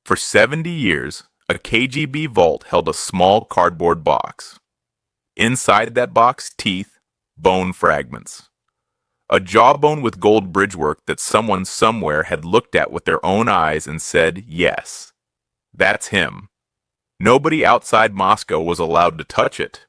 For 70 years, a KGB vault held a small cardboard box. Inside that box, teeth, bone fragments. A jawbone with gold bridgework that someone somewhere had looked at with their own eyes and said, yes, that's him. Nobody outside Moscow was allowed to touch it.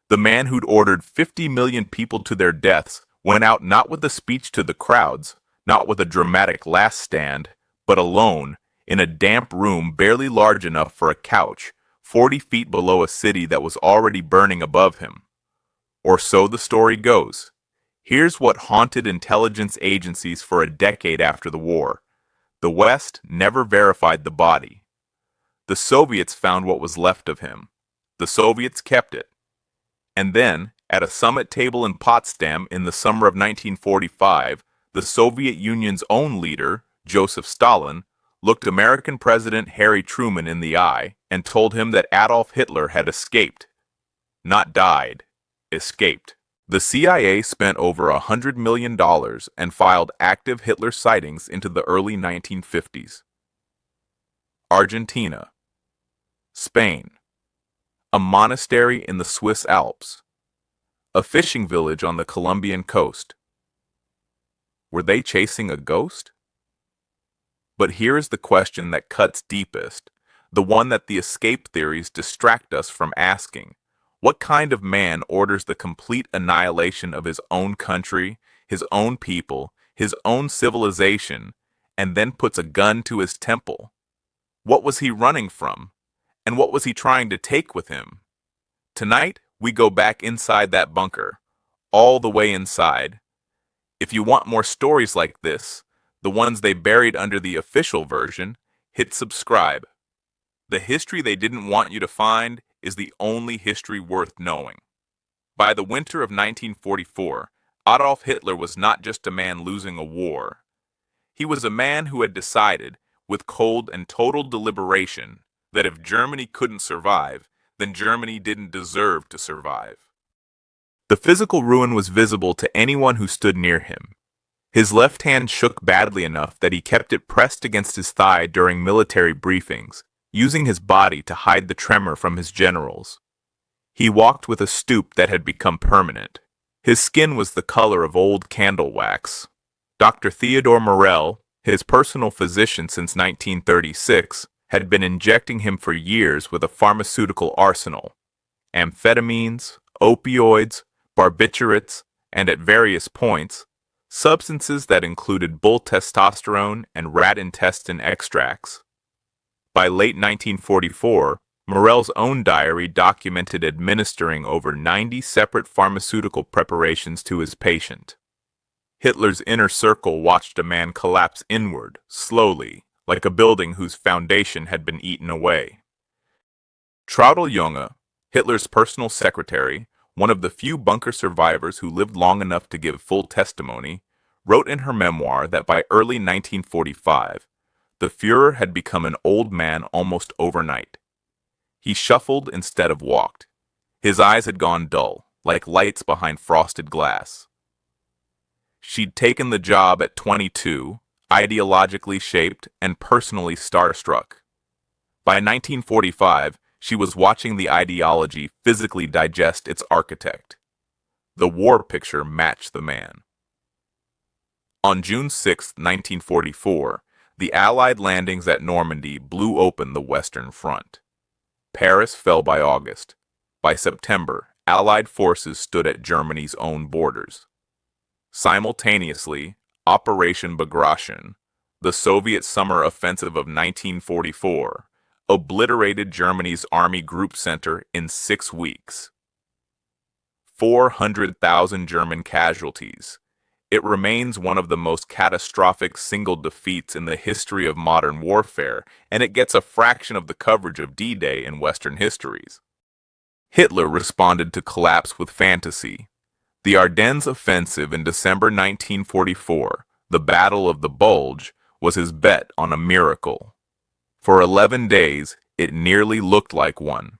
The man who'd ordered 50 million people to their deaths went out not with a speech to the crowds, not with a dramatic last stand, but alone, in a damp room barely large enough for a couch, 40 feet below a city that was already burning above him. Or so the story goes. Here's what haunted intelligence agencies for a decade after the war. The West never verified the body. The Soviets found what was left of him. The Soviets kept it. And then, at a summit table in Potsdam in the summer of 1945, the Soviet Union's own leader, Joseph Stalin, looked American President Harry Truman in the eye and told him that Adolf Hitler had escaped. Not died, escaped. The CIA spent over $100 million and filed active Hitler sightings into the early 1950s. Argentina. Spain. A monastery in the Swiss Alps. A fishing village on the Colombian coast. Were they chasing a ghost? But here is the question that cuts deepest, the one that the escape theories distract us from asking. What kind of man orders the complete annihilation of his own country, his own people, his own civilization, and then puts a gun to his temple? What was he running from? And what was he trying to take with him? Tonight, we go back inside that bunker, all the way inside. If you want more stories like this, the ones they buried under the official version, hit subscribe. The history they didn't want you to find is the only history worth knowing. By the winter of 1944, Adolf Hitler was not just a man losing a war. He was a man who had decided, with cold and total deliberation, that if Germany couldn't survive, then Germany didn't deserve to survive. The physical ruin was visible to anyone who stood near him. His left hand shook badly enough that he kept it pressed against his thigh during military briefings, using his body to hide the tremor from his generals. He walked with a stoop that had become permanent. His skin was the color of old candle wax. Dr. Theodore Morell, his personal physician since 1936, had been injecting him for years with a pharmaceutical arsenal. Amphetamines, opioids, barbiturates, and at various points, substances that included bull testosterone and rat intestine extracts. By late 1944, Morell's own diary documented administering over 90 separate pharmaceutical preparations to his patient. Hitler's inner circle watched a man collapse inward, slowly, like a building whose foundation had been eaten away. Traudl Junge, Hitler's personal secretary, one of the few bunker survivors who lived long enough to give full testimony, wrote in her memoir that by early 1945, the Führer had become an old man almost overnight. He shuffled instead of walked. His eyes had gone dull, like lights behind frosted glass. She'd taken the job at 22, ideologically shaped and personally starstruck. By 1945, she was watching the ideology physically digest its architect. The war picture matched the man. On June 6, 1944, the Allied landings at Normandy blew open the Western Front. Paris fell by August. By September, Allied forces stood at Germany's own borders. Simultaneously, Operation Bagration, the Soviet summer offensive of 1944, obliterated Germany's Army Group Center in 6 weeks. 400,000 German casualties. It remains one of the most catastrophic single defeats in the history of modern warfare, and it gets a fraction of the coverage of D-Day in Western histories. Hitler responded to collapse with fantasy. The Ardennes offensive in December 1944, the Battle of the Bulge, was his bet on a miracle. For 11 days, it nearly looked like one.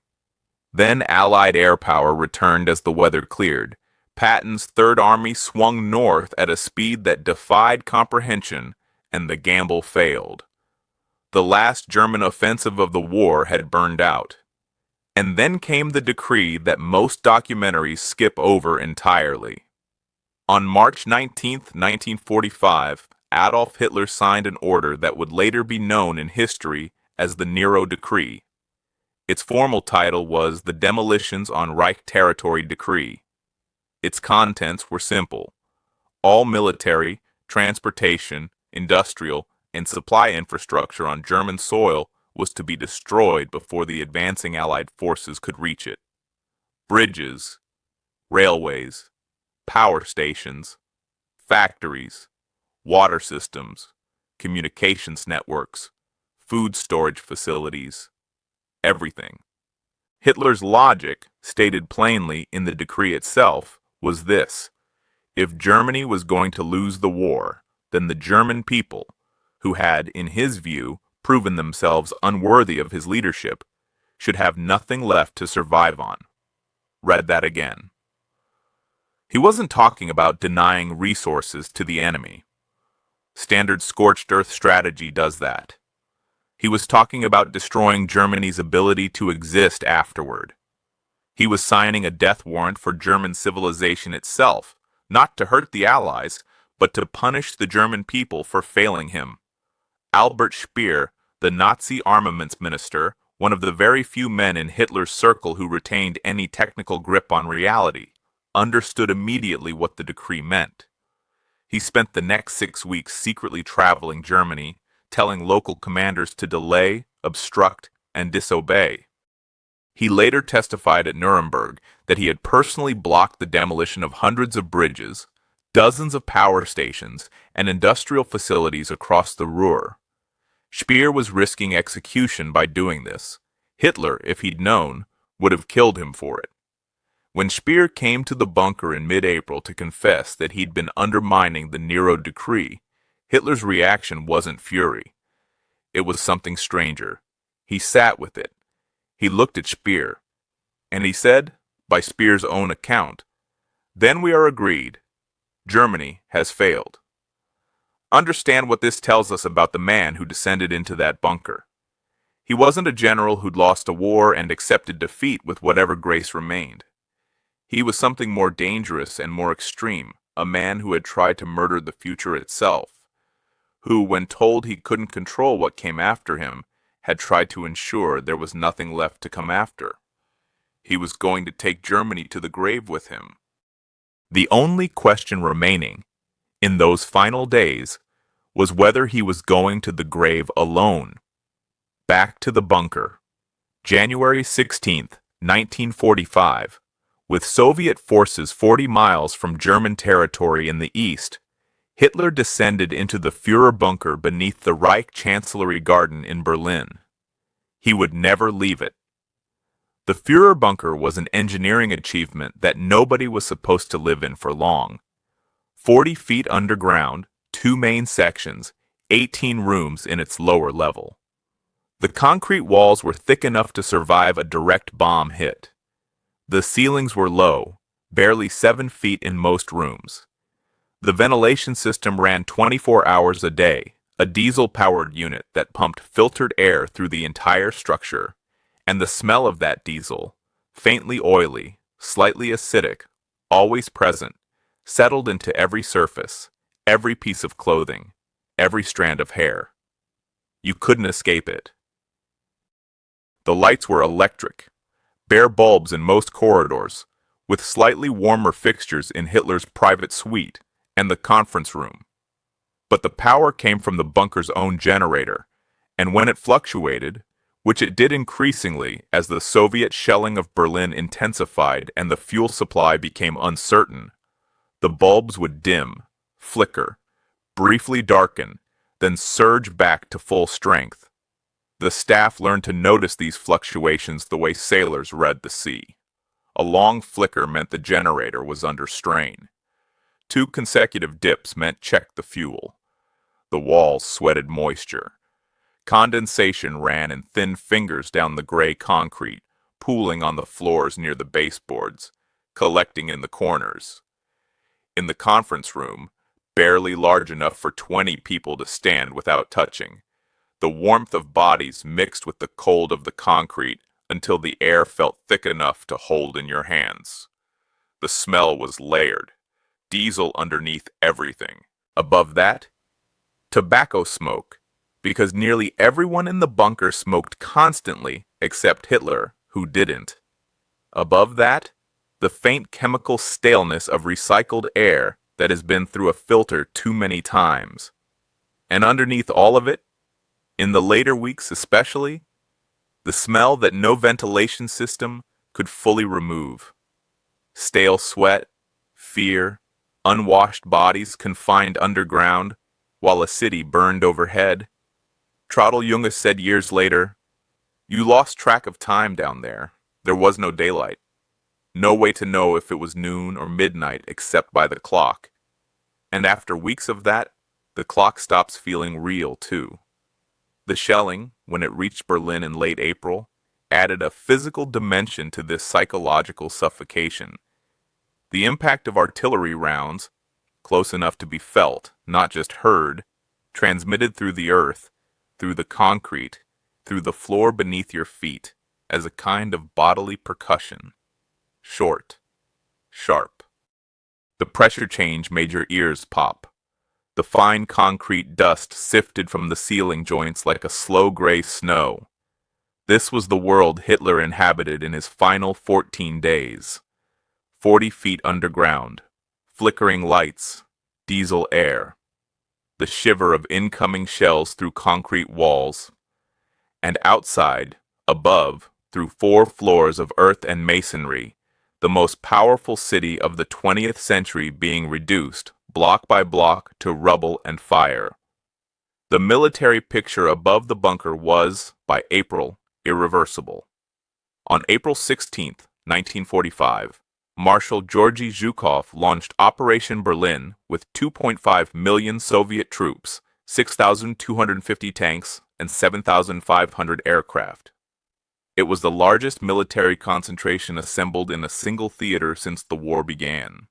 Then Allied air power returned as the weather cleared. Patton's Third Army swung north at a speed that defied comprehension, and the gamble failed. The last German offensive of the war had burned out. And then came the decree that most documentaries skip over entirely. On March 19, 1945, Adolf Hitler signed an order that would later be known in history as the Nero Decree. Its formal title was the Demolitions on Reich Territory Decree. Its contents were simple. All military, transportation, industrial, and supply infrastructure on German soil was to be destroyed before the advancing Allied forces could reach it. Bridges, railways, power stations, factories, water systems, communications networks, food storage facilities, everything. Hitler's logic, stated plainly in the decree itself, was this: if Germany was going to lose the war, then the German people, who had, in his view, proven themselves unworthy of his leadership, should have nothing left to survive on. Read that again. He wasn't talking about denying resources to the enemy. Standard scorched earth strategy does that. He was talking about destroying Germany's ability to exist afterward. He was signing a death warrant for German civilization itself, not to hurt the Allies, but to punish the German people for failing him. Albert Speer, the Nazi armaments minister, one of the very few men in Hitler's circle who retained any technical grip on reality, understood immediately what the decree meant. He spent the next 6 weeks secretly traveling Germany, telling local commanders to delay, obstruct, and disobey. He later testified at Nuremberg that he had personally blocked the demolition of hundreds of bridges, dozens of power stations, and industrial facilities across the Ruhr. Speer was risking execution by doing this. Hitler, if he'd known, would have killed him for it. When Speer came to the bunker in mid-April to confess that he'd been undermining the Nero Decree, Hitler's reaction wasn't fury. It was something stranger. He sat with it. He looked at Speer, and he said, by Speer's own account, "Then we are agreed. Germany has failed." Understand what this tells us about the man who descended into that bunker. He wasn't a general who'd lost a war and accepted defeat with whatever grace remained. He was something more dangerous and more extreme, a man who had tried to murder the future itself, who, when told he couldn't control what came after him, had tried to ensure there was nothing left to come after. He was going to take Germany to the grave with him. The only question remaining, in those final days, was whether he was going to the grave alone. Back to the bunker. January 16th, 1945. With Soviet forces 40 miles from German territory in the east, Hitler descended into the Führerbunker beneath the Reich Chancellery garden in Berlin. He would never leave it. The Führerbunker was an engineering achievement that nobody was supposed to live in for long. 40 feet underground, 2 main sections, 18 rooms in its lower level. The concrete walls were thick enough to survive a direct bomb hit. The ceilings were low, barely 7 feet in most rooms. The ventilation system ran 24 hours a day, a diesel-powered unit that pumped filtered air through the entire structure, and the smell of that diesel, faintly oily, slightly acidic, always present, settled into every surface, every piece of clothing, every strand of hair. You couldn't escape it. The lights were electric, bare bulbs in most corridors, with slightly warmer fixtures in Hitler's private suite and the conference room. But the power came from the bunker's own generator, and when it fluctuated, which it did increasingly as the Soviet shelling of Berlin intensified and the fuel supply became uncertain, the bulbs would dim, flicker, briefly darken, then surge back to full strength. The staff learned to notice these fluctuations the way sailors read the sea. A long flicker meant the generator was under strain. 2 consecutive dips meant check the fuel. The walls sweated moisture. Condensation ran in thin fingers down the gray concrete, pooling on the floors near the baseboards, collecting in the corners. In the conference room, barely large enough for 20 people to stand without touching, The warmth of bodies mixed with the cold of the concrete until the air felt thick enough to hold in your hands. The smell was layered, diesel underneath everything. Above that, tobacco smoke, because nearly everyone in the bunker smoked constantly except Hitler, who didn't. Above that, the faint chemical staleness of recycled air that has been through a filter too many times. And underneath all of it, in the later weeks especially, the smell that no ventilation system could fully remove. Stale sweat, fear, unwashed bodies confined underground while a city burned overhead. Junge said years later, "You lost track of time down there. There was no daylight. No way to know if it was noon or midnight except by the clock. And after weeks of that, the clock stops feeling real too." The shelling, when it reached Berlin in late April, added a physical dimension to this psychological suffocation. The impact of artillery rounds, close enough to be felt, not just heard, transmitted through the earth, through the concrete, through the floor beneath your feet, as a kind of bodily percussion. Short, sharp. The pressure change made your ears pop. The fine concrete dust sifted from the ceiling joints like a slow gray snow. This was the world Hitler inhabited in his final 14 days. 40 feet underground, flickering lights, diesel air, the shiver of incoming shells through concrete walls, and outside, above, through 4 floors of earth and masonry, the most powerful city of the 20th century being reduced, block by block, to rubble and fire. The military picture above the bunker was, by April, irreversible. On April 16, 1945, Marshal Georgy Zhukov launched Operation Berlin with 2.5 million Soviet troops, 6,250 tanks, and 7,500 aircraft. It was the largest military concentration assembled in a single theater since the war began.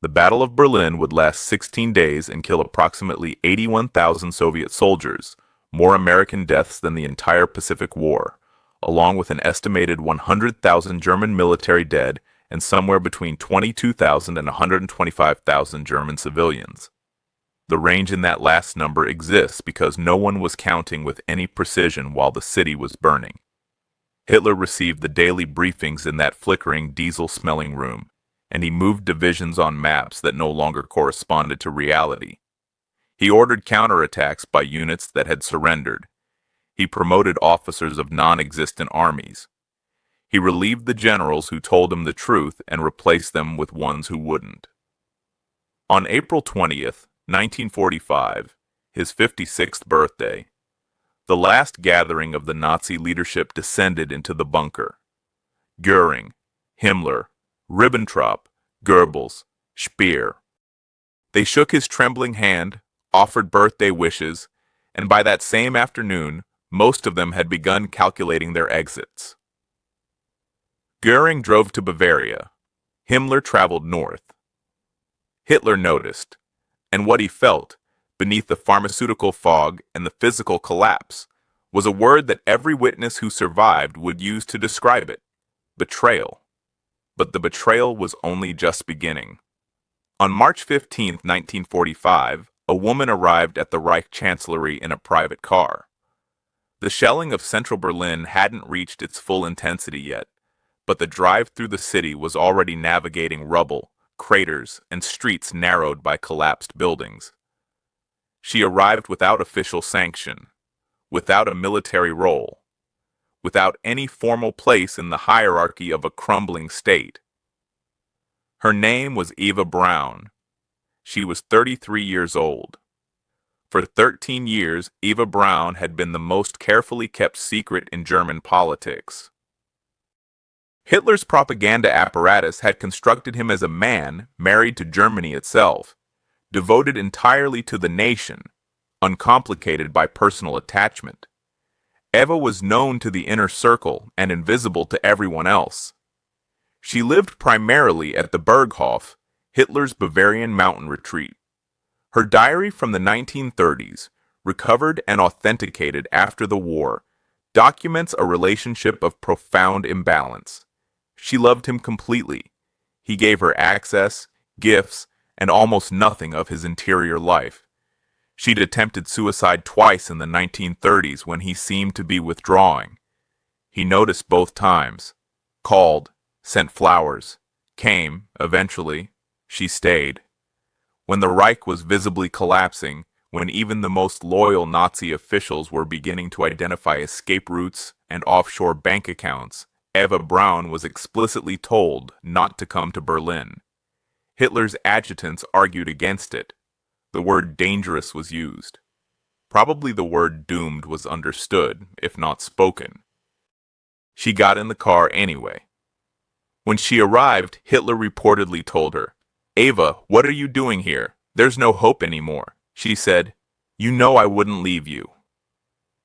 The Battle of Berlin would last 16 days and kill approximately 81,000 Soviet soldiers, more American deaths than the entire Pacific War, along with an estimated 100,000 German military dead and somewhere between 22,000 and 125,000 German civilians. The range in that last number exists because no one was counting with any precision while the city was burning. Hitler received the daily briefings in that flickering, diesel-smelling room, and he moved divisions on maps that no longer corresponded to reality. He ordered counterattacks by units that had surrendered. He promoted officers of non-existent armies. He relieved the generals who told him the truth and replaced them with ones who wouldn't. On April 20th, 1945, his 56th birthday, the last gathering of the Nazi leadership descended into the bunker. Göring, Himmler, Ribbentrop, Goebbels, Speer. They shook his trembling hand, offered birthday wishes, and by that same afternoon, most of them had begun calculating their exits. Göring drove to Bavaria. Himmler traveled north. Hitler noticed, and what he felt, beneath the pharmaceutical fog and the physical collapse, was a word that every witness who survived would use to describe it: betrayal. But the betrayal was only just beginning. On March 15, 1945, a woman arrived at the Reich Chancellery in a private car. The shelling of central Berlin hadn't reached its full intensity yet, but the drive through the city was already navigating rubble, craters, and streets narrowed by collapsed buildings. She arrived without official sanction, without a military role, without any formal place in the hierarchy of a crumbling state. Her name was Eva Braun. She was 33 years old. For 13 years, Eva Braun had been the most carefully kept secret in German politics. Hitler's propaganda apparatus had constructed him as a man married to Germany itself, devoted entirely to the nation, uncomplicated by personal attachment. Eva was known to the inner circle and invisible to everyone else. She lived primarily at the Berghof, Hitler's Bavarian mountain retreat. Her diary from the 1930s, recovered and authenticated after the war, documents a relationship of profound imbalance. She loved him completely. He gave her access, gifts, and almost nothing of his interior life. She'd attempted suicide twice in the 1930s when he seemed to be withdrawing. He noticed both times, called, sent flowers, came, eventually. She stayed. When the Reich was visibly collapsing, when even the most loyal Nazi officials were beginning to identify escape routes and offshore bank accounts, Eva Braun was explicitly told not to come to Berlin. Hitler's adjutants argued against it. The word dangerous was used. Probably the word doomed was understood, if not spoken. She got in the car anyway. When she arrived, Hitler reportedly told her, "Eva, what are you doing here? There's no hope anymore." She said, "You know I wouldn't leave you."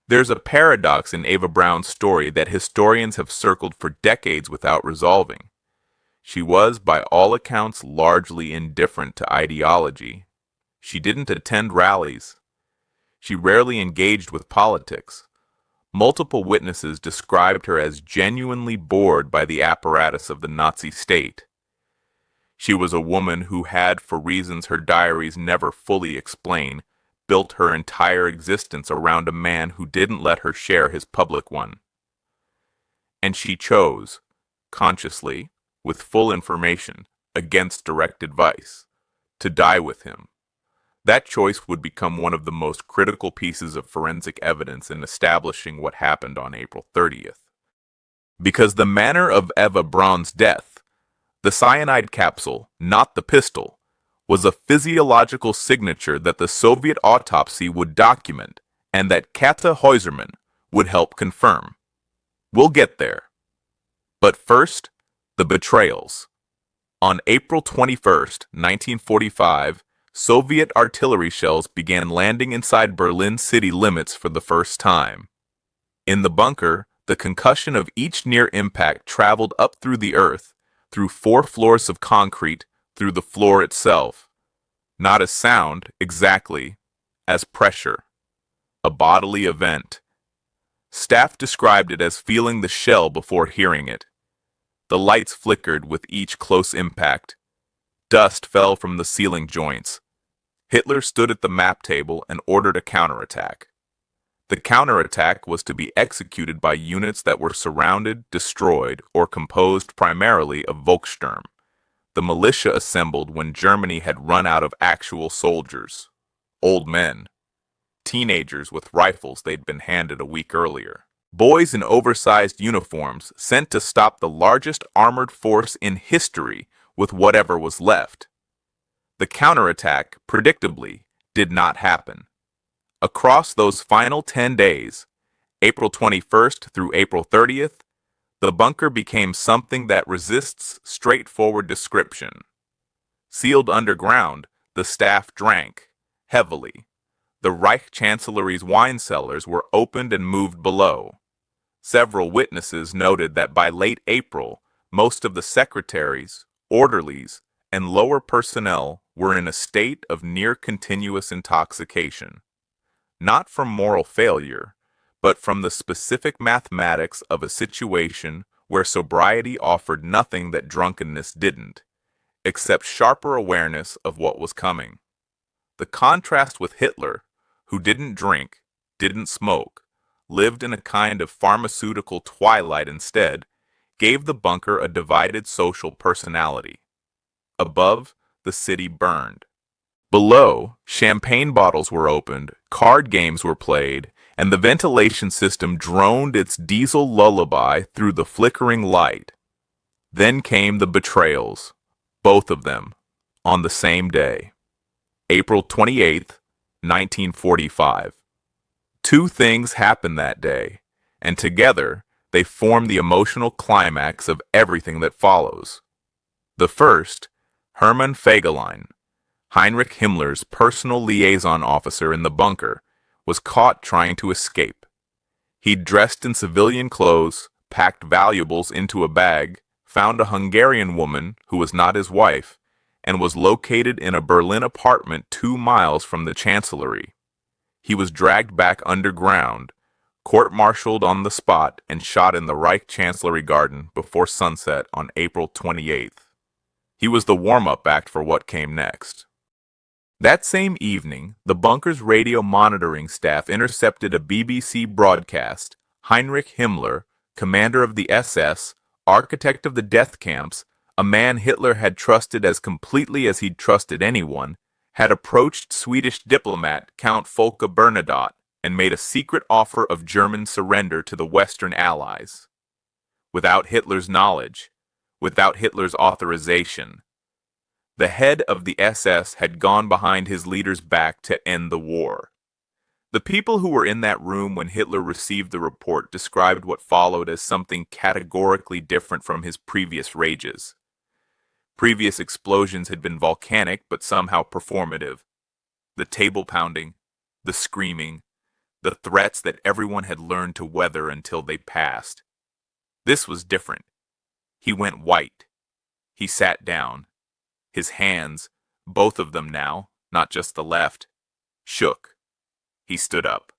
There's a paradox in Eva Braun's story that historians have circled for decades without resolving. She was, by all accounts, largely indifferent to ideology. She didn't attend rallies. She rarely engaged with politics. Multiple witnesses described her as genuinely bored by the apparatus of the Nazi state. She was a woman who had, for reasons her diaries never fully explain, built her entire existence around a man who didn't let her share his public one. And she chose, consciously, with full information, against direct advice, to die with him. That choice would become one of the most critical pieces of forensic evidence in establishing what happened on April 30th. Because the manner of Eva Braun's death, the cyanide capsule, not the pistol, was a physiological signature that the Soviet autopsy would document and that Käthe Häusermann would help confirm. We'll get there. But first, the betrayals. On April 21st, 1945, Soviet artillery shells began landing inside Berlin city limits for the first time. In the bunker, the concussion of each near impact traveled up through the earth, through 4 floors of concrete, through the floor itself. Not as sound, exactly, as pressure. A bodily event. Staff described it as feeling the shell before hearing it. The lights flickered with each close impact. Dust fell from the ceiling joints. Hitler stood at the map table and ordered a counterattack. The counterattack was to be executed by units that were surrounded, destroyed, or composed primarily of Volkssturm, the militia assembled when Germany had run out of actual soldiers. Old men. Teenagers with rifles they'd been handed a week earlier. Boys in oversized uniforms sent to stop the largest armored force in history with whatever was left. The counterattack, predictably, did not happen. Across those final 10 days, April 21st through April 30th, the bunker became something that resists straightforward description. Sealed underground, the staff drank, heavily. The Reich Chancellery's wine cellars were opened and moved below. Several witnesses noted that by late April, most of the secretaries, orderlies, and lower personnel were in a state of near-continuous intoxication. Not from moral failure, but from the specific mathematics of a situation where sobriety offered nothing that drunkenness didn't, except sharper awareness of what was coming. The contrast with Hitler, who didn't drink, didn't smoke, lived in a kind of pharmaceutical twilight instead, gave the bunker a divided social personality. Above, the city burned. Below, champagne bottles were opened, card games were played, and the ventilation system droned its diesel lullaby through the flickering light. Then came the betrayals, both of them, on the same day. April 28th, 1945. 2 things happened that day, and together they form the emotional climax of everything that follows. The first, Hermann Fegelein, Heinrich Himmler's personal liaison officer in the bunker, was caught trying to escape. He'd dressed in civilian clothes, packed valuables into a bag, found a Hungarian woman who was not his wife, and was located in a Berlin apartment 2 miles from the Chancellery. He was dragged back underground, court-martialed on the spot, and shot in the Reich Chancellery garden before sunset on April 28th. He was the warm-up act for what came next. That same evening, the bunker's radio monitoring staff intercepted a BBC broadcast. Heinrich Himmler, commander of the SS, architect of the death camps, a man Hitler had trusted as completely as he'd trusted anyone, had approached Swedish diplomat Count Folke Bernadotte and made a secret offer of German surrender to the Western Allies. Without Hitler's knowledge, without Hitler's authorization, the head of the SS had gone behind his leader's back to end the war. The people who were in that room when Hitler received the report described what followed as something categorically different from his previous rages. Previous explosions had been volcanic but somehow performative. The table pounding, the screaming, the threats that everyone had learned to weather until they passed. This was different. He went white. He sat down. His hands, both of them now, not just the left, shook. He stood up.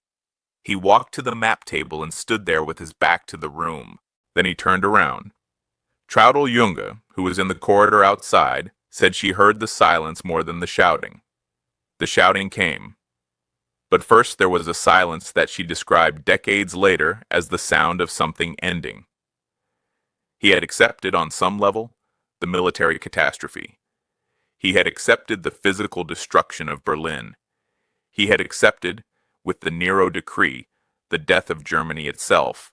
He walked to the map table and stood there with his back to the room. Then he turned around. Traudl Junge, who was in the corridor outside, said she heard the silence more than the shouting. The shouting came. But first there was a silence that she described decades later as the sound of something ending. He had accepted on some level the military catastrophe. He had accepted the physical destruction of Berlin. He had accepted, with the Nero decree, the death of Germany itself.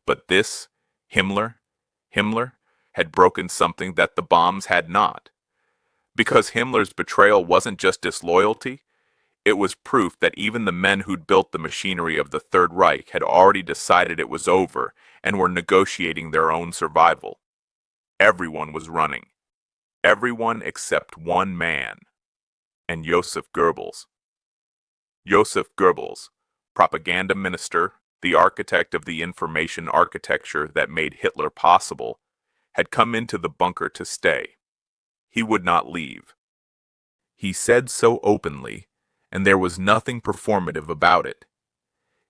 But this, Himmler, had broken something that the bombs had not. Because Himmler's betrayal wasn't just disloyalty, it was proof that even the men who'd built the machinery of the Third Reich had already decided it was over and were negotiating their own survival. Everyone was running. Everyone except one man, and Joseph Goebbels. Joseph Goebbels, propaganda minister, the architect of the information architecture that made Hitler possible, had come into the bunker to stay. He would not leave. He said so openly, and there was nothing performative about it.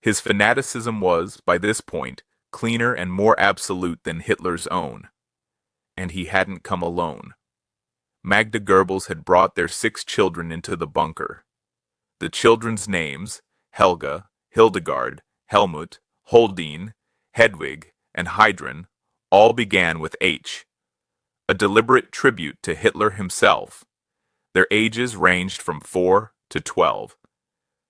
His fanaticism was, by this point, cleaner and more absolute than Hitler's own. And he hadn't come alone. Magda Goebbels had brought their 6 children into the bunker. The children's names, Helga, Hildegard, Helmut, Holdine, Hedwig, and Heidrun, all began with H, a deliberate tribute to Hitler himself. Their ages ranged from 4 to 12.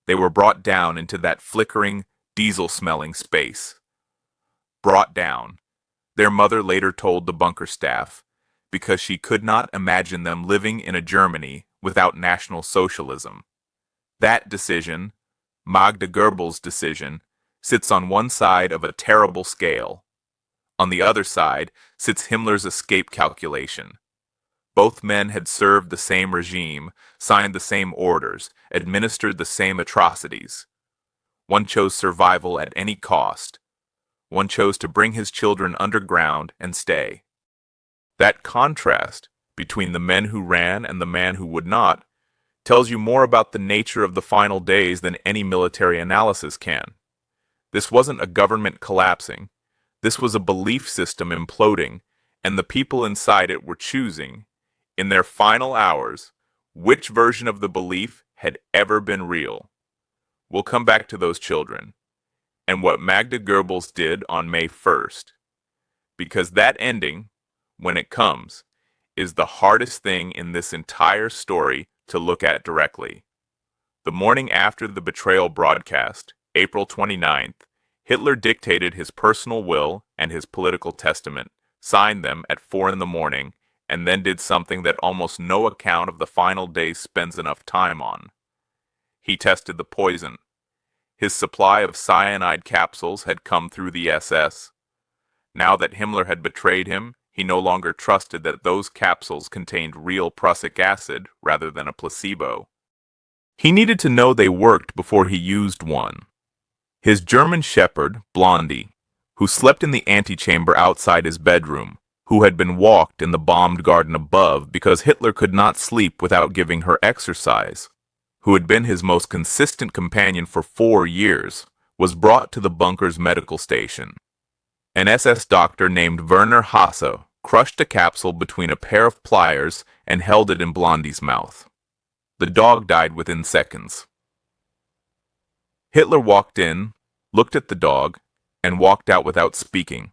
They were brought down into that flickering, diesel-smelling space. Brought down, their mother later told the bunker staff, because she could not imagine them living in a Germany without National Socialism. That decision, Magda Goebbels' decision, sits on one side of a terrible scale. On the other side sits Himmler's escape calculation. Both men had served the same regime, signed the same orders, administered the same atrocities. One chose survival at any cost. One chose to bring his children underground and stay. That contrast between the men who ran and the man who would not tells you more about the nature of the final days than any military analysis can. This wasn't a government collapsing. This was a belief system imploding, and the people inside it were choosing, in their final hours, which version of the belief had ever been real. We'll come back to those children, and what Magda Goebbels did on May 1st. Because that ending, when it comes, is the hardest thing in this entire story to look at directly. The morning after the betrayal broadcast, April 29th, Hitler dictated his personal will and his political testament, signed them at 4 in the morning, and then did something that almost no account of the final days spends enough time on. He tested the poison. His supply of cyanide capsules had come through the SS. Now that Himmler had betrayed him, he no longer trusted that those capsules contained real prussic acid rather than a placebo. He needed to know they worked before he used one. His German shepherd, Blondie, who slept in the antechamber outside his bedroom, who had been walked in the bombed garden above because Hitler could not sleep without giving her exercise, who had been his most consistent companion for 4 years, was brought to the bunker's medical station. An SS doctor named Werner Hasse crushed a capsule between a pair of pliers and held it in Blondie's mouth. The dog died within seconds. Hitler walked in, looked at the dog, and walked out without speaking.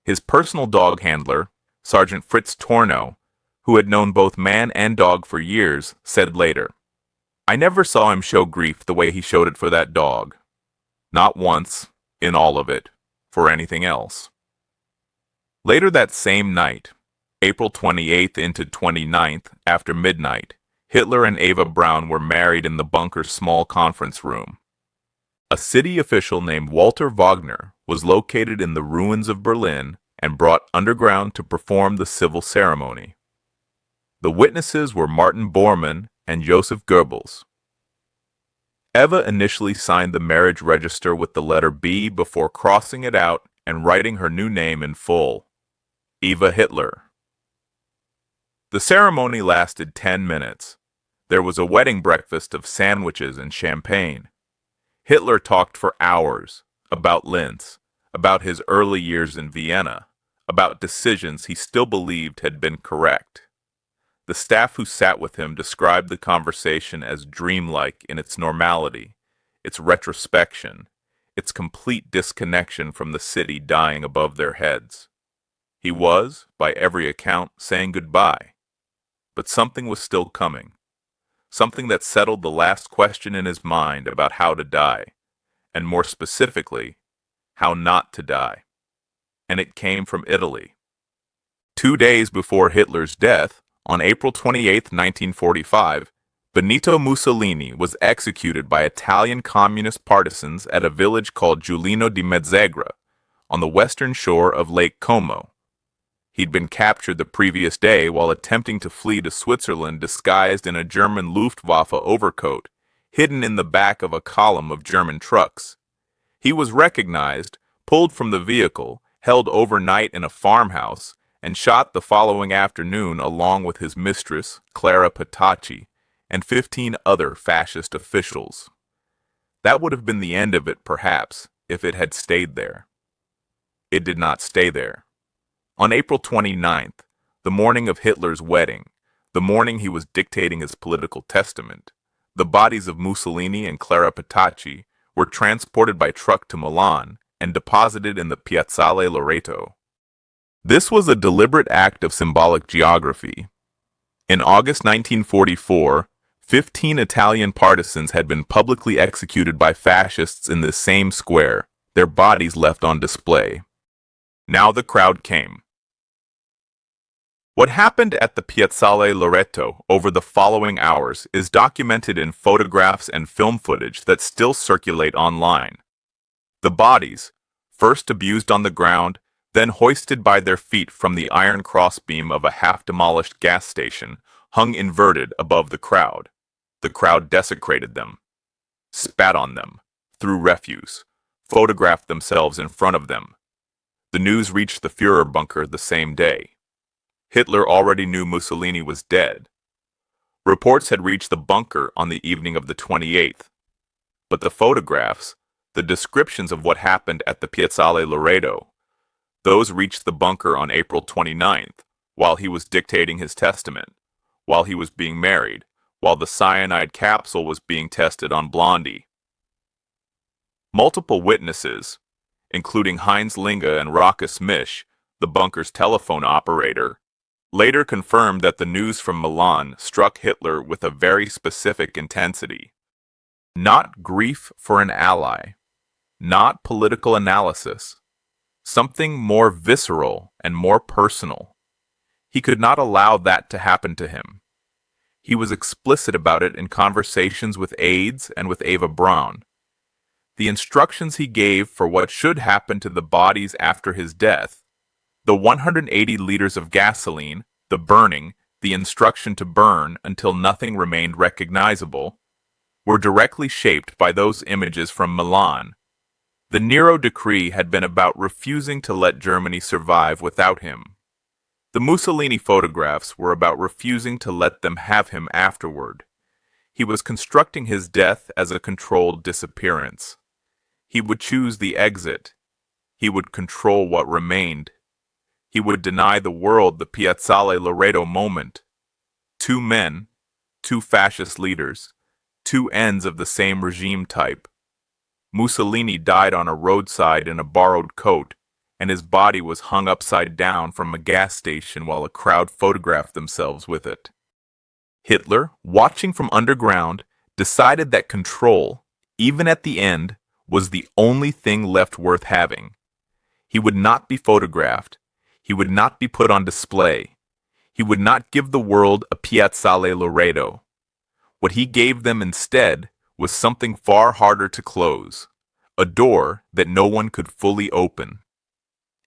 His personal dog handler, Sergeant Fritz Tornow, who had known both man and dog for years, said later, "I never saw him show grief the way he showed it for that dog. Not once, in all of it, for anything else." Later that same night, April 28th into 29th, after midnight, Hitler and Eva Braun were married in the bunker's small conference room. A city official named Walter Wagner was located in the ruins of Berlin and brought underground to perform the civil ceremony. The witnesses were Martin Bormann and Joseph Goebbels. Eva initially signed the marriage register with the letter B before crossing it out and writing her new name in full, Eva Hitler. The ceremony lasted 10 minutes. There was a wedding breakfast of sandwiches and champagne. Hitler talked for hours about Linz, about his early years in Vienna, about decisions he still believed had been correct. The staff who sat with him described the conversation as dreamlike in its normality, its retrospection, its complete disconnection from the city dying above their heads. He was, by every account, saying goodbye. But something was still coming. Something that settled the last question in his mind about how to die, and more specifically, how not to die. And it came from Italy. 2 days before Hitler's death, on April 28, 1945, Benito Mussolini was executed by Italian communist partisans at a village called Giulino di Mezzegra, on the western shore of Lake Como. He'd been captured the previous day while attempting to flee to Switzerland disguised in a German Luftwaffe overcoat, hidden in the back of a column of German trucks. He was recognized, pulled from the vehicle, held overnight in a farmhouse, and shot the following afternoon along with his mistress, Clara Petacci, and 15 other fascist officials. That would have been the end of it, perhaps, if it had stayed there. It did not stay there. On April 29th, the morning of Hitler's wedding, the morning he was dictating his political testament, the bodies of Mussolini and Clara Petacci were transported by truck to Milan and deposited in the Piazzale Loreto. This was a deliberate act of symbolic geography. In August 1944, 15 Italian partisans had been publicly executed by fascists in this same square, their bodies left on display. Now the crowd came. What happened at the Piazzale Loreto over the following hours is documented in photographs and film footage that still circulate online. The bodies, first abused on the ground, then hoisted by their feet from the iron crossbeam of a half-demolished gas station, hung inverted above the crowd. The crowd desecrated them, spat on them, threw refuse, photographed themselves in front of them. The news reached the Führerbunker the same day. Hitler already knew Mussolini was dead. Reports had reached the bunker on the evening of the 28th. But the photographs, the descriptions of what happened at the Piazzale Loreto, those reached the bunker on April 29th, while he was dictating his testament, while he was being married, while the cyanide capsule was being tested on Blondie. Multiple witnesses, including Heinz Linge and Rockus Misch, the bunker's telephone operator, later confirmed that the news from Milan struck Hitler with a very specific intensity. Not grief for an ally, not political analysis, something more visceral and more personal. He could not allow that to happen to him. He was explicit about it in conversations with aides and with Eva Braun. The instructions he gave for what should happen to the bodies after his death, the 180 liters of gasoline, the burning, the instruction to burn until nothing remained recognizable, were directly shaped by those images from Milan. The Nero decree had been about refusing to let Germany survive without him. The Mussolini photographs were about refusing to let them have him afterward. He was constructing his death as a controlled disappearance. He would choose the exit. He would control what remained. He would deny the world the Piazzale Loreto moment. Two men, two fascist leaders, two ends of the same regime type. Mussolini died on a roadside in a borrowed coat, and his body was hung upside down from a gas station while a crowd photographed themselves with it. Hitler, watching from underground, decided that control, even at the end, was the only thing left worth having. He would not be photographed. He would not be put on display. He would not give the world a Piazzale Loreto. What he gave them instead was something far harder to close, a door that no one could fully open.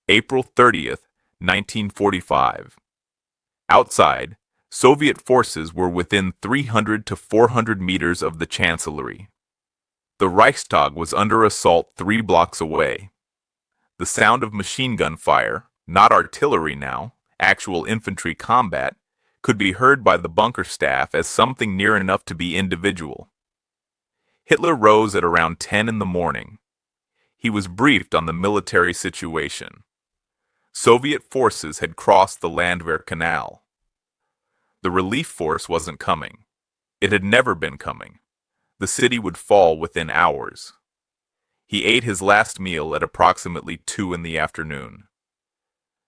April 30th, 1945. Outside, Soviet forces were within 300 to 400 meters of the Chancellery. The Reichstag was under assault 3 blocks away. The sound of machine gun fire, not artillery now, actual infantry combat, could be heard by the bunker staff as something near enough to be individual. Hitler rose at around 10 in the morning. He was briefed on the military situation. Soviet forces had crossed the Landwehr Canal. The relief force wasn't coming. It had never been coming. The city would fall within hours. He ate his last meal at approximately 2 in the afternoon.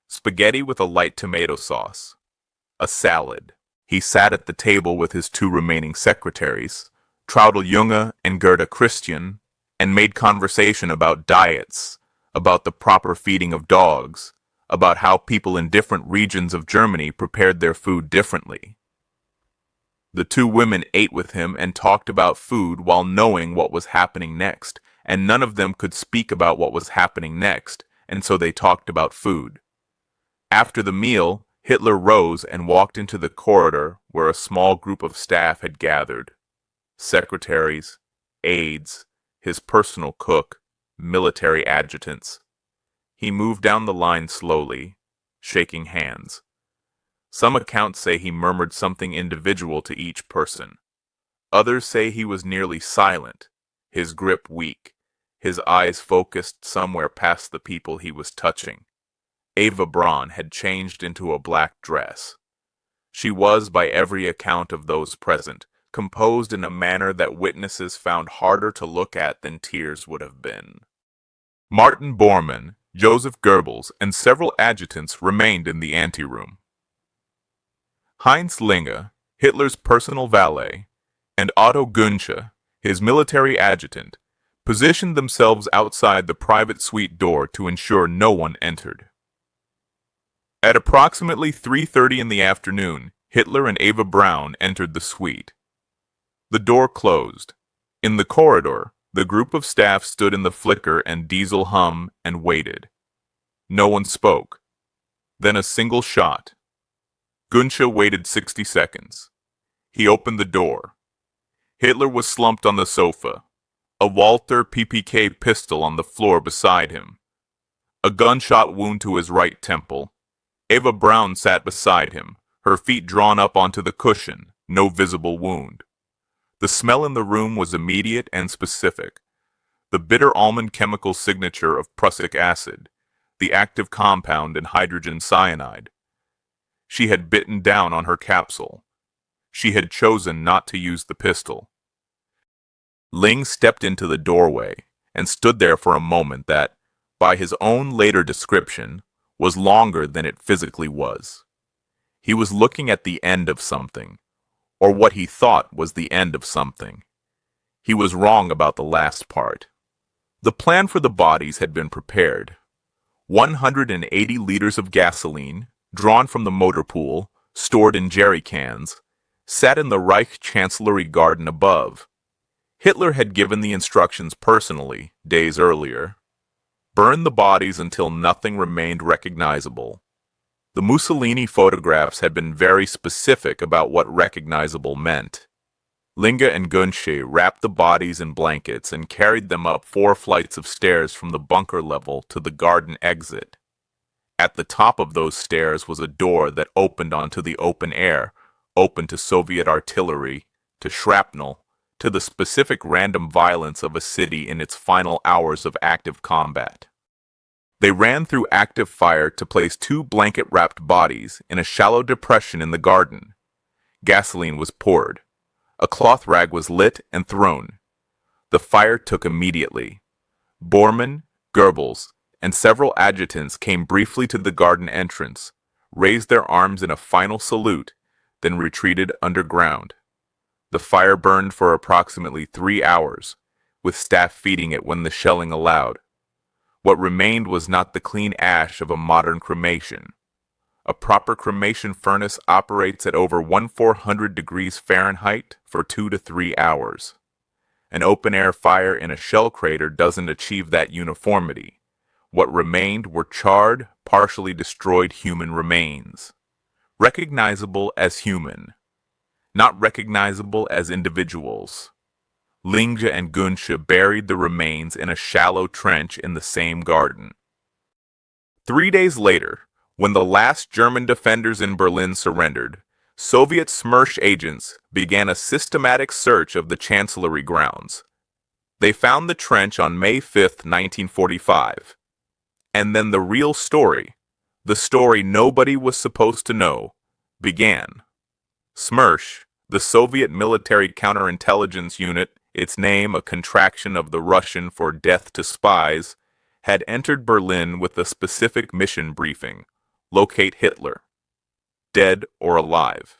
Spaghetti with a light tomato sauce. A salad. He sat at the table with his 2 remaining secretaries, Traudl Junge and Gerda Christian, and made conversation about diets, about the proper feeding of dogs, about how people in different regions of Germany prepared their food differently. The 2 women ate with him and talked about food while knowing what was happening next, and none of them could speak about what was happening next, and so they talked about food. After the meal, Hitler rose and walked into the corridor where a small group of staff had gathered. Secretaries, aides, his personal cook, military adjutants. He moved down the line slowly, shaking hands. Some accounts say he murmured something individual to each person. Others say he was nearly silent, his grip weak, his eyes focused somewhere past the people he was touching. Eva Braun had changed into a black dress. She was, by every account of those present, composed in a manner that witnesses found harder to look at than tears would have been. Martin Bormann, Joseph Goebbels, and several adjutants remained in the anteroom. Heinz Linge, Hitler's personal valet, and Otto Günsche, his military adjutant, positioned themselves outside the private suite door to ensure no one entered. At approximately 3:30 in the afternoon, Hitler and Eva Braun entered the suite. The door closed. In the corridor, the group of staff stood in the flicker and diesel hum and waited. No one spoke. Then a single shot. Günsche waited 60 seconds. He opened the door. Hitler was slumped on the sofa, a Walther PPK pistol on the floor beside him. A gunshot wound to his right temple. Eva Braun sat beside him, her feet drawn up onto the cushion, no visible wound. The smell in the room was immediate and specific. The bitter almond chemical signature of prussic acid, the active compound in hydrogen cyanide. She had bitten down on her capsule. She had chosen not to use the pistol. Ling stepped into the doorway and stood there for a moment that, by his own later description, was longer than it physically was. He was looking at the end of something, or what he thought was the end of something. He was wrong about the last part. The plan for the bodies had been prepared. 180 liters of gasoline, drawn from the motor pool, stored in jerry cans, sat in the Reich Chancellery garden above. Hitler had given the instructions personally, days earlier. Burn the bodies until nothing remained recognizable. The Mussolini photographs had been very specific about what recognizable meant. Linge and Günsche wrapped the bodies in blankets and carried them up 4 flights of stairs from the bunker level to the garden exit. At the top of those stairs was a door that opened onto the open air, open to Soviet artillery, to shrapnel, to the specific random violence of a city in its final hours of active combat. They ran through active fire to place two blanket-wrapped bodies in a shallow depression in the garden. Gasoline was poured. A cloth rag was lit and thrown. The fire took immediately. Bormann, Goebbels, and several adjutants came briefly to the garden entrance, raised their arms in a final salute, then retreated underground. The fire burned for approximately 3 hours, with staff feeding it when the shelling allowed. What remained was not the clean ash of a modern cremation. A proper cremation furnace operates at over 1400 degrees Fahrenheit for 2 to 3 hours. An open-air fire in a shell crater doesn't achieve that uniformity. What remained were charred, partially destroyed human remains. Recognizable as human, not recognizable as individuals. Linge and Gunsche buried the remains in a shallow trench in the same garden. 3 days later, when the last German defenders in Berlin surrendered, Soviet Smersh agents began a systematic search of the Chancellery grounds. They found the trench on May 5, 1945. And then the real story, the story nobody was supposed to know, began. Smersh, the Soviet military counterintelligence unit, its name a contraction of the Russian for death to spies, had entered Berlin with a specific mission briefing: locate Hitler, dead or alive.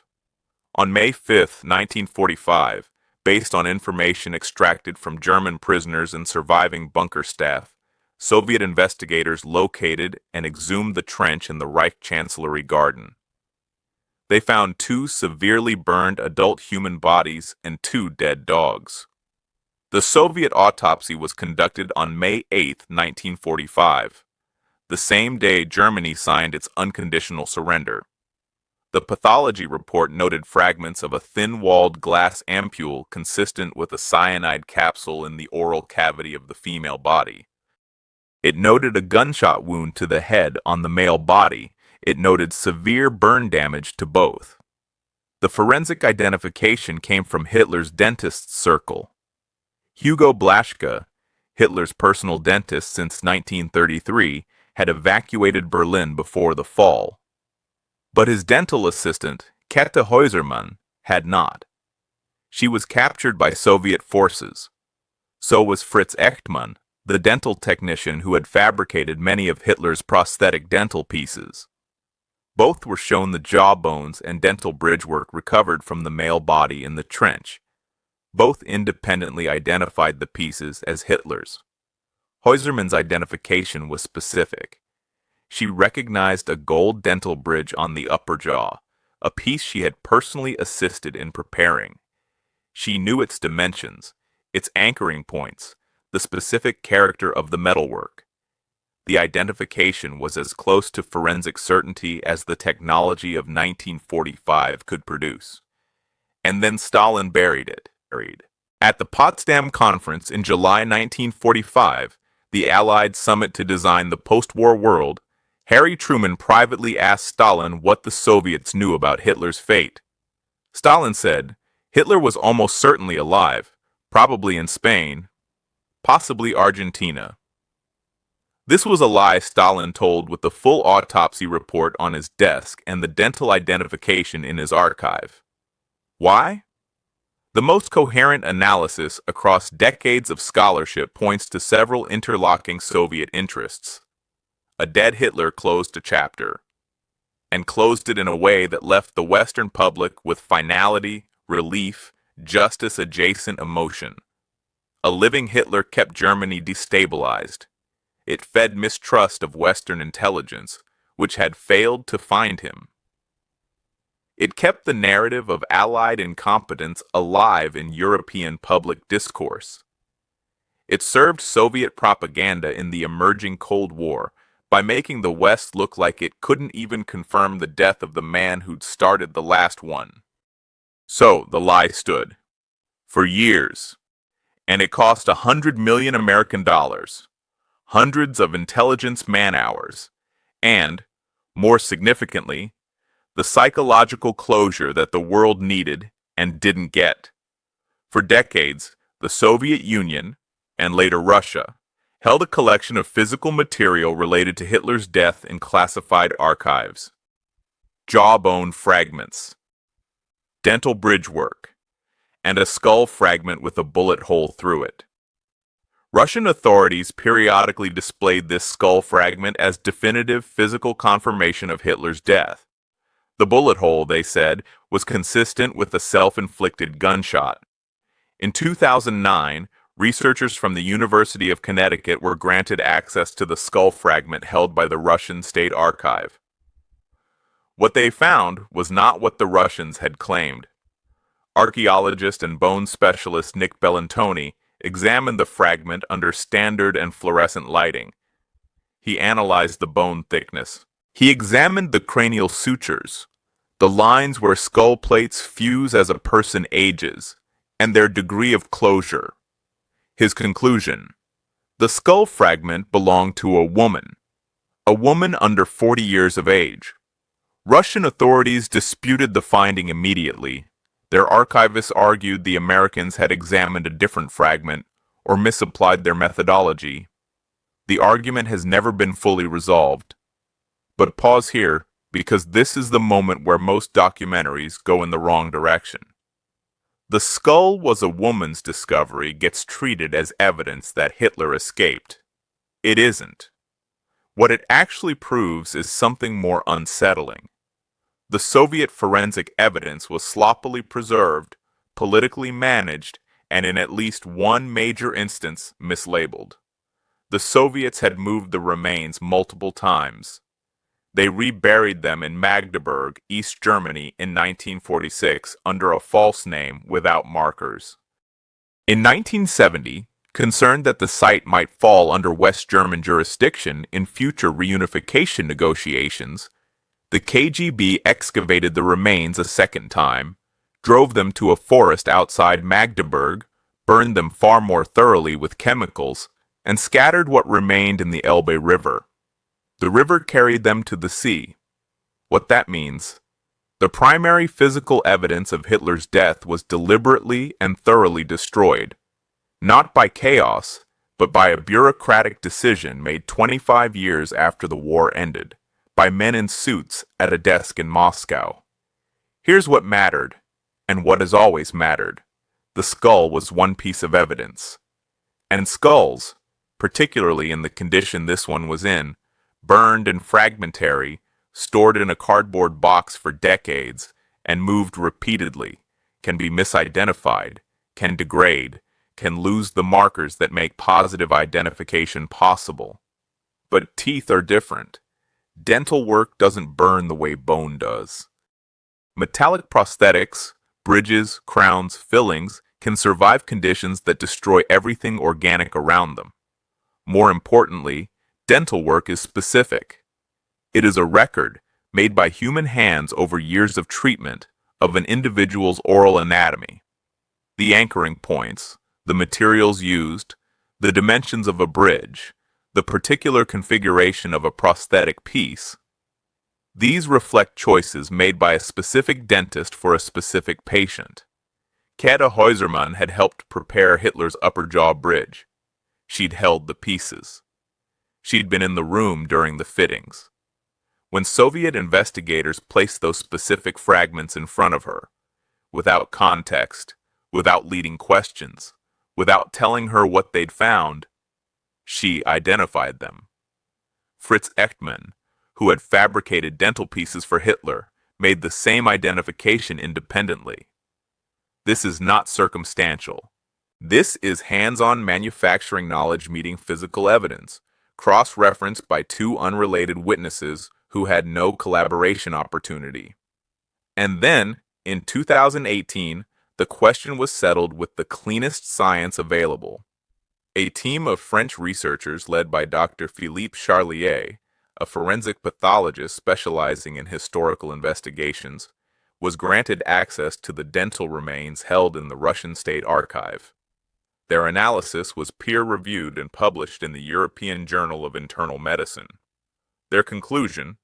On May 5, 1945, based on information extracted from German prisoners and surviving bunker staff, Soviet investigators located and exhumed the trench in the Reich Chancellery garden. They found 2 severely burned adult human bodies and 2 dead dogs. The Soviet autopsy was conducted on May 8, 1945, the same day Germany signed its unconditional surrender. The pathology report noted fragments of a thin-walled glass ampule consistent with a cyanide capsule in the oral cavity of the female body. It noted a gunshot wound to the head on the male body. It noted severe burn damage to both. The forensic identification came from Hitler's dentist's circle. Hugo Blaschke, Hitler's personal dentist since 1933, had evacuated Berlin before the fall. But his dental assistant, Käthe Häusermann, had not. She was captured by Soviet forces. So was Fritz Echtmann, the dental technician who had fabricated many of Hitler's prosthetic dental pieces. Both were shown the jawbones and dental bridgework recovered from the male body in the trench. Both independently identified the pieces as Hitler's. Häusermann's identification was specific. She recognized a gold dental bridge on the upper jaw, a piece she had personally assisted in preparing. She knew its dimensions, its anchoring points, the specific character of the metalwork. The identification was as close to forensic certainty as the technology of 1945 could produce. And then Stalin buried it. At the Potsdam Conference in July 1945, the Allied summit to design the post-war world, Harry Truman privately asked Stalin what the Soviets knew about Hitler's fate. Stalin said, Hitler was almost certainly alive, probably in Spain, possibly Argentina. This was a lie Stalin told with the full autopsy report on his desk and the dental identification in his archive. Why? The most coherent analysis across decades of scholarship points to several interlocking Soviet interests. A dead Hitler closed a chapter, and closed it in a way that left the Western public with finality, relief, justice-adjacent emotion. A living Hitler kept Germany destabilized. It fed mistrust of Western intelligence, which had failed to find him. It kept the narrative of Allied incompetence alive in European public discourse. It served Soviet propaganda in the emerging Cold War by making the West look like it couldn't even confirm the death of the man who'd started the last one. So the lie stood. For years. And it cost $100 million American dollars, hundreds of intelligence man-hours, and, more significantly, the psychological closure that the world needed and didn't get. For decades, the Soviet Union, and later Russia, held a collection of physical material related to Hitler's death in classified archives. Jawbone fragments, dental bridge work, and a skull fragment with a bullet hole through it. Russian authorities periodically displayed this skull fragment as definitive physical confirmation of Hitler's death. The bullet hole, they said, was consistent with a self-inflicted gunshot. In 2009, researchers from the University of Connecticut were granted access to the skull fragment held by the Russian State Archive. What they found was not what the Russians had claimed. Archaeologist and bone specialist Nick Bellantoni examined the fragment under standard and fluorescent lighting. He analyzed the bone thickness. He examined the cranial sutures, the lines where skull plates fuse as a person ages, and their degree of closure. His conclusion: the skull fragment belonged to a woman under 40 years of age. Russian authorities disputed the finding immediately. Their archivists argued the Americans had examined a different fragment or misapplied their methodology. The argument has never been fully resolved. But pause here, because this is the moment where most documentaries go in the wrong direction. The skull was a woman's discovery gets treated as evidence that Hitler escaped. It isn't. What it actually proves is something more unsettling. The Soviet forensic evidence was sloppily preserved, politically managed, and in at least one major instance mislabeled. The Soviets had moved the remains multiple times. They reburied them in Magdeburg, East Germany in 1946 under a false name without markers. In 1970, concerned that the site might fall under West German jurisdiction in future reunification negotiations, the KGB excavated the remains a second time, drove them to a forest outside Magdeburg, burned them far more thoroughly with chemicals, and scattered what remained in the Elbe River. The river carried them to the sea. What that means: the primary physical evidence of Hitler's death was deliberately and thoroughly destroyed, not by chaos, but by a bureaucratic decision made 25 years after the war ended, by men in suits at a desk in Moscow. Here's what mattered, and what has always mattered. The skull was one piece of evidence. And skulls, particularly in the condition this one was in, burned and fragmentary, stored in a cardboard box for decades, and moved repeatedly, can be misidentified, can degrade, can lose the markers that make positive identification possible. But teeth are different. Dental work doesn't burn the way bone does. Metallic prosthetics, bridges, crowns, fillings can survive conditions that destroy everything organic around them. More importantly, dental work is specific. It is a record made by human hands over years of treatment of an individual's oral anatomy. The anchoring points, the materials used, the dimensions of a bridge, the particular configuration of a prosthetic piece. These reflect choices made by a specific dentist for a specific patient. Käthe Häusermann had helped prepare Hitler's upper jaw bridge. She'd held the pieces. She'd been in the room during the fittings. When Soviet investigators placed those specific fragments in front of her, without context, without leading questions, without telling her what they'd found, she identified them. Fritz Echtmann, who had fabricated dental pieces for Hitler, made the same identification independently. This is not circumstantial. This is hands-on manufacturing knowledge meeting physical evidence, cross-referenced by two unrelated witnesses who had no collaboration opportunity. And then, in 2018, the question was settled with the cleanest science available. A team of French researchers led by Dr. Philippe Charlier, a forensic pathologist specializing in historical investigations, was granted access to the dental remains held in the Russian State Archive. Their analysis was peer-reviewed and published in the European Journal of Internal Medicine. Their conclusion: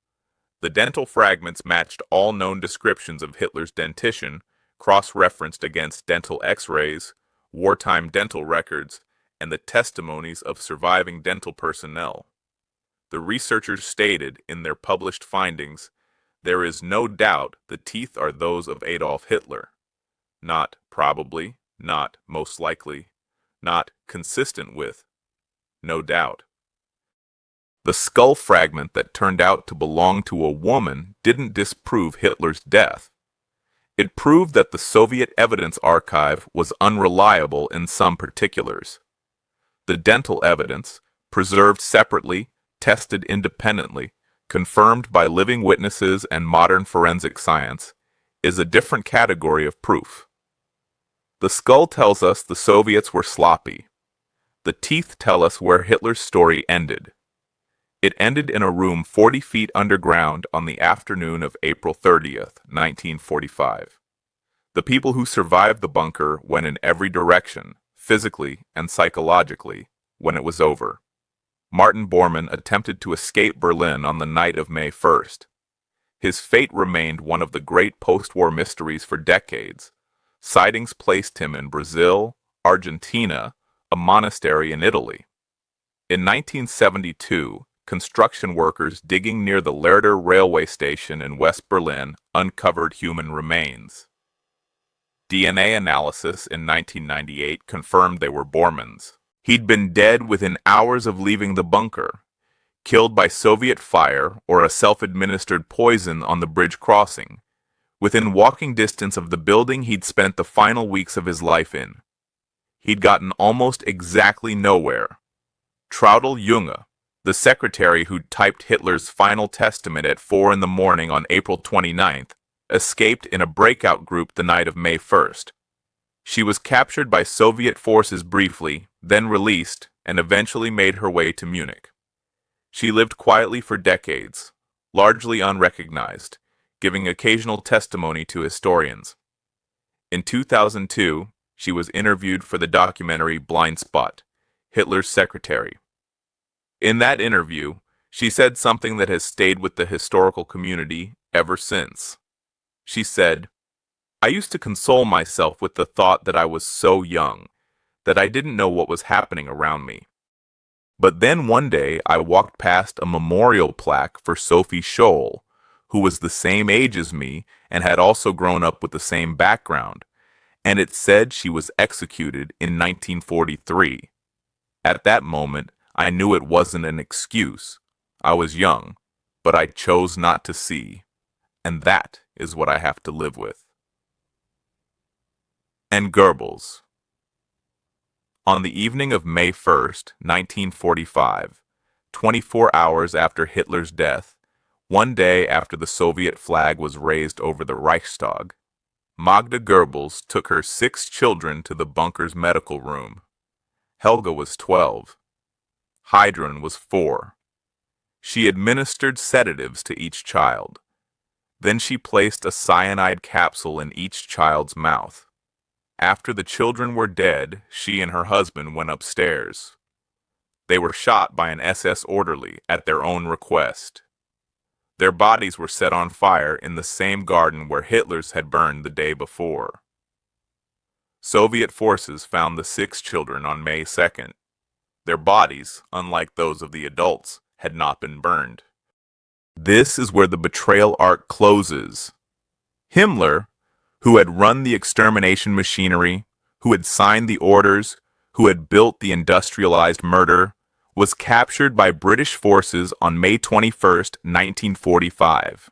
the dental fragments matched all known descriptions of Hitler's dentition, cross-referenced against dental x-rays, wartime dental records, and the testimonies of surviving dental personnel. The researchers stated in their published findings, there is no doubt the teeth are those of Adolf Hitler. Not probably, not most likely, not consistent with, no doubt. The skull fragment that turned out to belong to a woman didn't disprove Hitler's death. It proved that the Soviet evidence archive was unreliable in some particulars. The dental evidence, preserved separately, tested independently, confirmed by living witnesses and modern forensic science, is a different category of proof. The skull tells us the Soviets were sloppy. The teeth tell us where Hitler's story ended. It ended in a room 40 feet underground on the afternoon of April 30th, 1945. The people who survived the bunker went in every direction, physically and psychologically, when it was over. Martin Bormann attempted to escape Berlin on the night of May 1st. His fate remained one of the great post-war mysteries for decades. Sightings placed him in Brazil, Argentina, a monastery in Italy. In 1972, construction workers digging near the Lehrter railway station in West Berlin uncovered human remains. DNA analysis in 1998 confirmed they were Bormann's. He'd been dead within hours of leaving the bunker, killed by Soviet fire or a self-administered poison on the bridge crossing, within walking distance of the building he'd spent the final weeks of his life in. He'd gotten almost exactly nowhere. Traudl Junge, the secretary who'd typed Hitler's final testament at 4 in the morning on April 29th, escaped in a breakout group the night of May 1st. She was captured by Soviet forces briefly, then released, and eventually made her way to Munich. She lived quietly for decades, largely unrecognized, giving occasional testimony to historians. In 2002, she was interviewed for the documentary Blind Spot, Hitler's Secretary. In that interview, she said something that has stayed with the historical community ever since. She said, "I used to console myself with the thought that I was so young, that I didn't know what was happening around me. But then one day I walked past a memorial plaque for Sophie Scholl, who was the same age as me and had also grown up with the same background, and it said she was executed in 1943. At that moment, I knew it wasn't an excuse. I was young, but I chose not to see, and that is what I have to live with." And Goebbels. On the evening of May 1st, 1945, 24 hours after Hitler's death, one day after the Soviet flag was raised over the Reichstag, Magda Goebbels took her 6 children to the bunker's medical room. Helga was 12. Heidrun was 4. She administered sedatives to each child. Then she placed a cyanide capsule in each child's mouth. After the children were dead, she and her husband went upstairs. They were shot by an SS orderly at their own request. Their bodies were set on fire in the same garden where Hitler's had burned the day before. Soviet forces found the 6 children on May 2nd. Their bodies, unlike those of the adults, had not been burned. This is where the betrayal arc closes. Himmler, who had run the extermination machinery, who had signed the orders, who had built the industrialized murder, was captured by British forces on May 21st, 1945.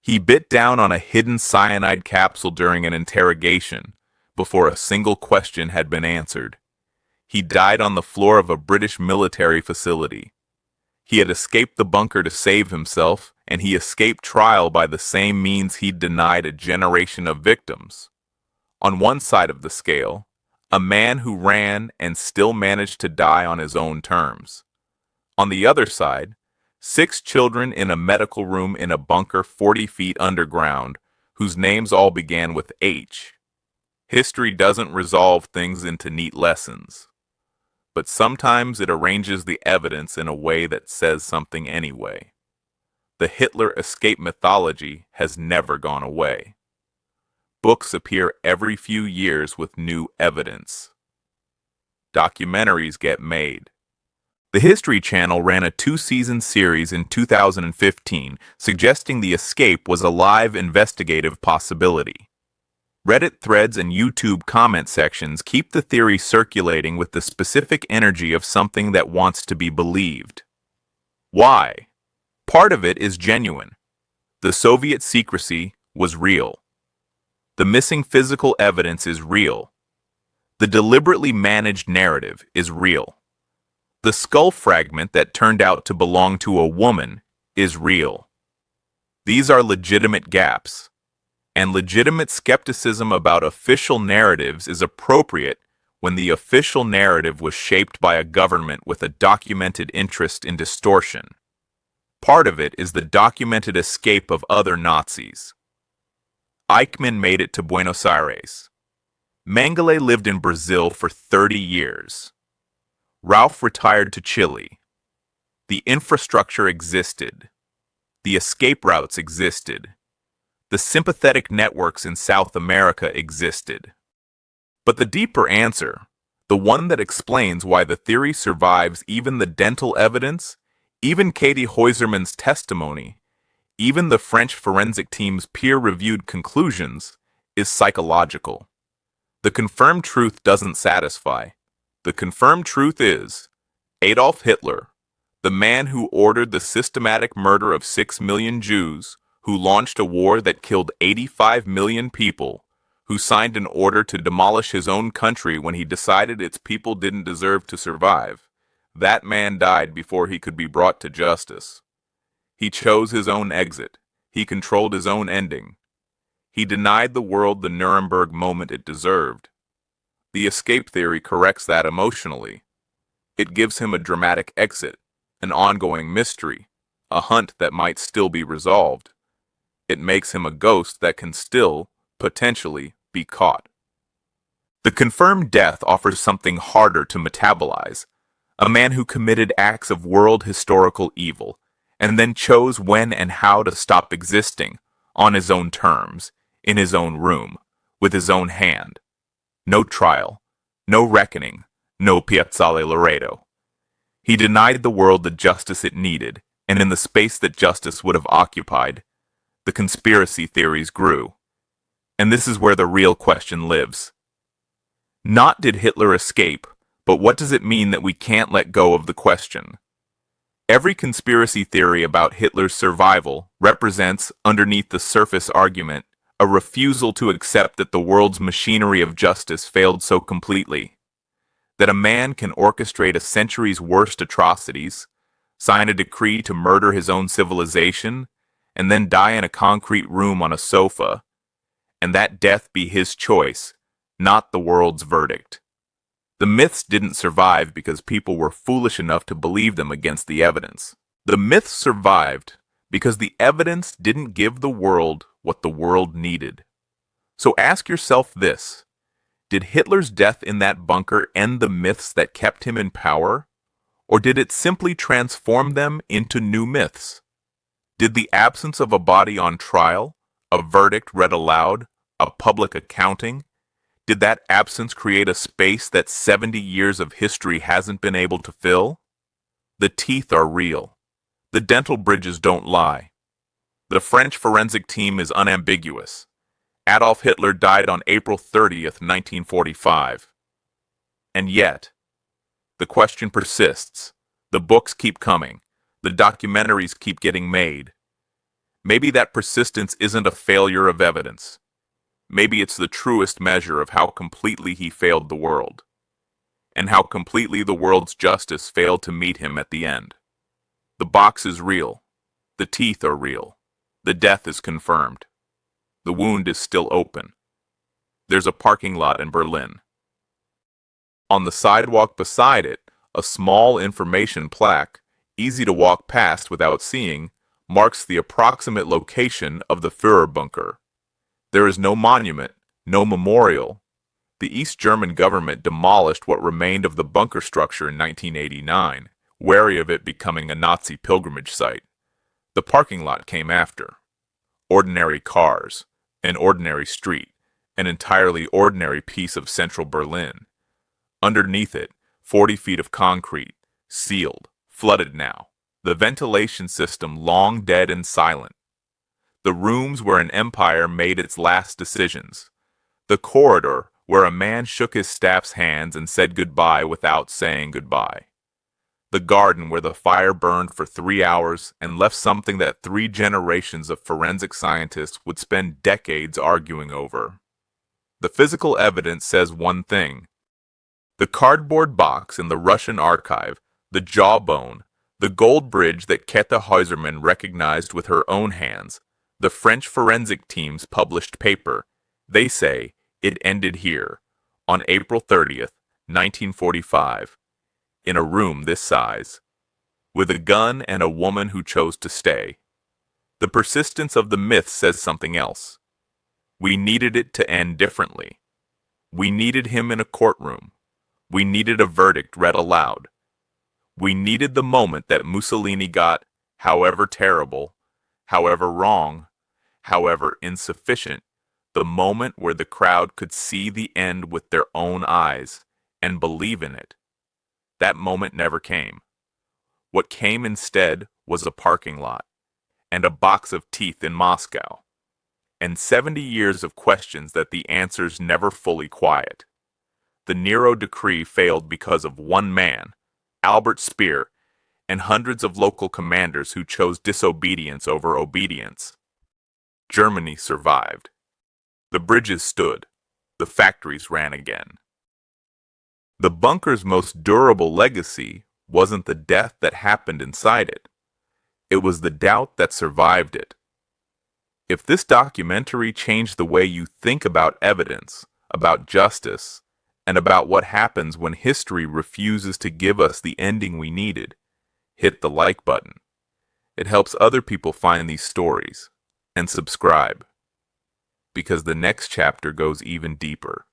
He bit down on a hidden cyanide capsule during an interrogation, before a single question had been answered. He died on the floor of a British military facility. He had escaped the bunker to save himself, and he escaped trial by the same means he'd denied a generation of victims. On one side of the scale, a man who ran and still managed to die on his own terms. On the other side, 6 children in a medical room in a bunker 40 feet underground, whose names all began with H. History doesn't resolve things into neat lessons, but sometimes it arranges the evidence in a way that says something anyway. The Hitler escape mythology has never gone away. Books appear every few years with new evidence. Documentaries get made. The History Channel ran a 2-season series in 2015 suggesting the escape was a live investigative possibility. Reddit threads and YouTube comment sections keep the theory circulating with the specific energy of something that wants to be believed. Why? Part of it is genuine. The Soviet secrecy was real. The missing physical evidence is real. The deliberately managed narrative is real. The skull fragment that turned out to belong to a woman is real. These are legitimate gaps, and legitimate skepticism about official narratives is appropriate when the official narrative was shaped by a government with a documented interest in distortion. Part of it is the documented escape of other Nazis. Eichmann made it to Buenos Aires. Mengele lived in Brazil for 30 years. Ralph retired to Chile. The infrastructure existed. The escape routes existed. The sympathetic networks in South America existed. But the deeper answer, the one that explains why the theory survives even the dental evidence, even Katie Heusermann's testimony, even the French forensic team's peer-reviewed conclusions, is psychological. The confirmed truth doesn't satisfy. The confirmed truth is, Adolf Hitler, the man who ordered the systematic murder of 6 million Jews, who launched a war that killed 85 million people, who signed an order to demolish his own country when he decided its people didn't deserve to survive, that man died before he could be brought to justice. He chose his own exit. He controlled his own ending. He denied the world the Nuremberg moment it deserved. The escape theory corrects that emotionally. It gives him a dramatic exit, an ongoing mystery, a hunt that might still be resolved. It makes him a ghost that can still, potentially, be caught. The confirmed death offers something harder to metabolize, a man who committed acts of world historical evil, and then chose when and how to stop existing, on his own terms, in his own room, with his own hand. No trial, no reckoning, no Piazzale Loreto. He denied the world the justice it needed, and in the space that justice would have occupied, the conspiracy theories grew. And this is where the real question lives. Not did Hitler escape, but what does it mean that we can't let go of the question? Every conspiracy theory about Hitler's survival represents, underneath the surface argument, a refusal to accept that the world's machinery of justice failed so completely, that a man can orchestrate a century's worst atrocities, sign a decree to murder his own civilization, and then die in a concrete room on a sofa, and that death be his choice, not the world's verdict. The myths didn't survive because people were foolish enough to believe them against the evidence. The myths survived because the evidence didn't give the world what the world needed. So ask yourself this: did Hitler's death in that bunker end the myths that kept him in power, or did it simply transform them into new myths? Did the absence of a body on trial, a verdict read aloud, a public accounting, did that absence create a space that 70 years of history hasn't been able to fill? The teeth are real. The dental bridges don't lie. The French forensic team is unambiguous. Adolf Hitler died on April 30th, 1945. And yet, the question persists. The books keep coming. The documentaries keep getting made. Maybe that persistence isn't a failure of evidence. Maybe it's the truest measure of how completely he failed the world, and how completely the world's justice failed to meet him at the end. The box is real. The teeth are real. The death is confirmed. The wound is still open. There's a parking lot in Berlin. On the sidewalk beside it, a small information plaque, easy to walk past without seeing, marks the approximate location of the Führerbunker. There is no monument, no memorial. The East German government demolished what remained of the bunker structure in 1989, wary of it becoming a Nazi pilgrimage site. The parking lot came after. Ordinary cars, an ordinary street, an entirely ordinary piece of central Berlin. Underneath it, 40 feet of concrete, sealed, flooded now, the ventilation system long dead and silent. The rooms where an empire made its last decisions. The corridor where a man shook his staff's hands and said goodbye without saying goodbye. The garden where the fire burned for 3 hours and left something that 3 generations of forensic scientists would spend decades arguing over. The physical evidence says one thing. The cardboard box in the Russian archive, the jawbone, the gold bridge that Keta Häusermann recognized with her own hands, the French forensic team's published paper, they say it ended here, on April 30th, 1945, in a room this size, with a gun and a woman who chose to stay. The persistence of the myth says something else. We needed it to end differently. We needed him in a courtroom. We needed a verdict read aloud. We needed the moment that Mussolini got, however terrible, however wrong, however insufficient, the moment where the crowd could see the end with their own eyes and believe in it. That moment never came. What came instead was a parking lot and a box of teeth in Moscow, and 70 years of questions that the answers never fully quiet. The Nero decree failed because of one man, Albert Speer, and hundreds of local commanders who chose disobedience over obedience. Germany survived. The bridges stood. The factories ran again. The bunker's most durable legacy wasn't the death that happened inside it. It was the doubt that survived it. If this documentary changed the way you think about evidence, about justice, and about what happens when history refuses to give us the ending we needed, hit the like button. It helps other people find these stories. And subscribe, because the next chapter goes even deeper.